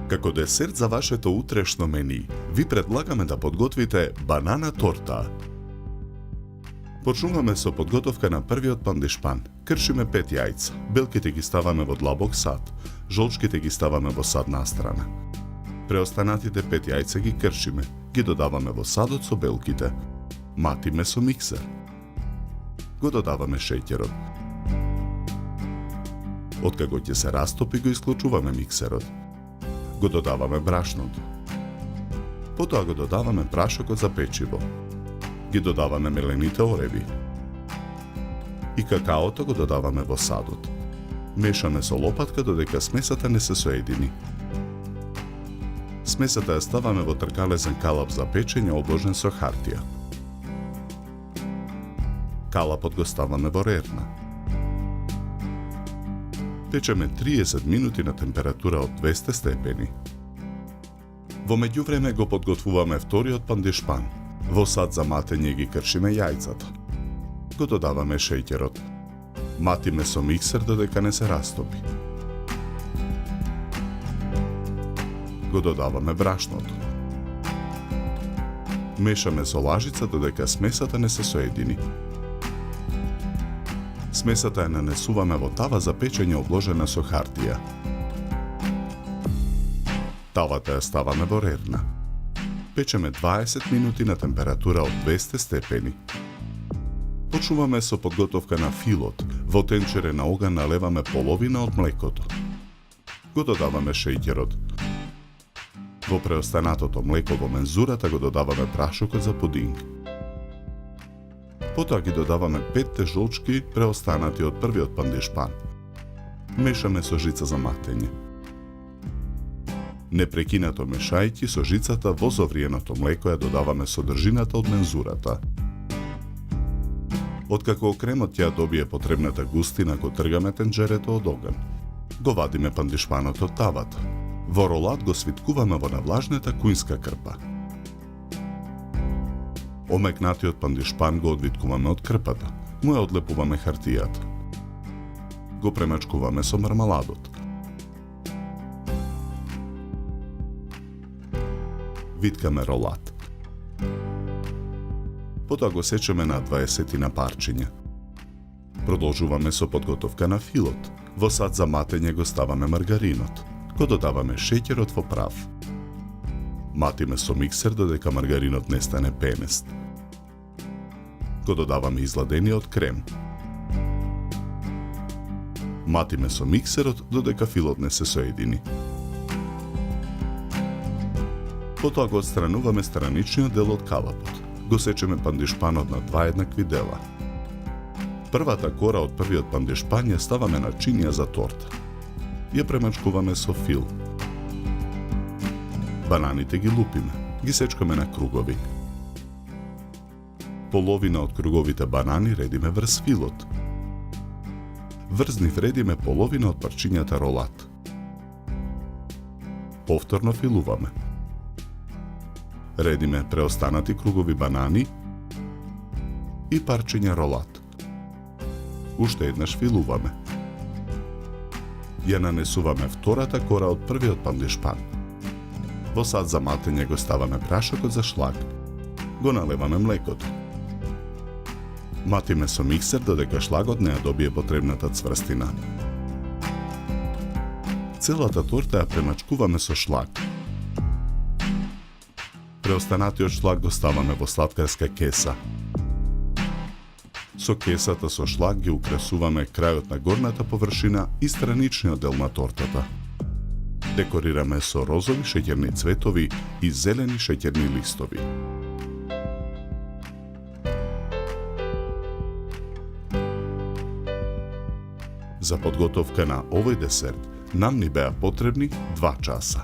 Како десерт за вашето утрешно мени, ви предлагаме да подготвите банана торта. Почнуваме со подготовка на првиот пандишпан. Кршиме 5 јајца. Белките ги ставаме во длабок сад, жолчките ги ставаме во сад настрана. Преостанатите 5 јајца ги кршиме, ги додаваме во садот со белките. Матиме со миксер. Го додаваме шеќерот. Откако ќе се растопи, го исклучуваме миксерот. Го додаваме брашното. Потоа го додаваме прашокот за печиво. Ги додаваме мелените ореви. И какаото го додаваме во садот. Мешаме со лопатка додека смесата не се соедини. Смесата ја ставаме во тркалезен калап за печење обложен со хартија. Калапот го ставаме во рерна. Печеме 30 минути на температура од 200 степени. Во меѓувреме го подготвуваме вториот пандишпан. Во сад за матење ги кршиме јајцата. Го додаваме шеќерот. Матиме со миксер додека не се растопи. Го додаваме брашното. Мешаме со лажица додека смесата не се соедини. Смесата ја нанесуваме во тава за печење обложена со хартија. Тавата ја ставаме во рерна. Печеме 20 минути на температура од 200 степени. Почнуваме со подготовка на филот. Во тенчере на оган налеваме половина од млекото. Го додаваме шеќерот. Во преостанатото млеко во мензурата го додаваме прашокот за пудинг. Потоа ги додаваме 5 жолчки преостанати од првиот пандишпан. Мешаме со жица за матење. Непрекинато мешајќи со жицата во зовриеното млеко ја додаваме содржината од мензурата. Откако кремот ја добие потребната густина, го тргаме тенџерето од оган. Го вадиме пандишпанот од тавата. Во ролат го свиткуваме во навлажната кујнска крпа. Омекнатиот пандишпан го одвиткуваме од крпата. Му ја одлепуваме хартијата. Го премачкуваме со мармаладот. Виткаме ролат. Потоа го сечеме на 20 парчиња. Продолжуваме со подготовка на филот. Во сад за матење го ставаме маргаринот. Го додаваме шеќерот во прав. Матиме со миксер додека маргаринот не стане пенест. Го додаваме изладениот крем. Матиме со миксерот додека филот не се соедини. Потоа го отстрануваме страничниот дел од калапот. Го сечеме пандишпанот на 2 еднакви дела. Првата кора од првиот пандишпан ја ставаме на чинија за торта. Ја премачкуваме со фил. Бананите ги лупиме, ги сечкаме на кругови. Половина од круговите банани редиме врз филот. Врз нив редиме половина од парчињата ролат. Повторно филуваме. Редиме преостанати кругови банани и парчиња ролат. Уште еднаш филуваме. Ја нанесуваме втората кора од првиот пандишпан. Во сад за матење го ставаме прашокот за шлаг. Го налеваме млекото. Матиме со миксер додека шлагот не ја добие потребната цврстина. Целата торта ја премачкуваме со шлаг. Преостанатиот шлаг го ставаме во сладкарска кеса. Со кесата со шлаг ги украсуваме крајот на горната површина и страничниот дел на тортата. Декорираме со розови шеќерни цветови и зелени шеќерни листови. За подготовка на овој десерт нам ни беа потребни 2 часа.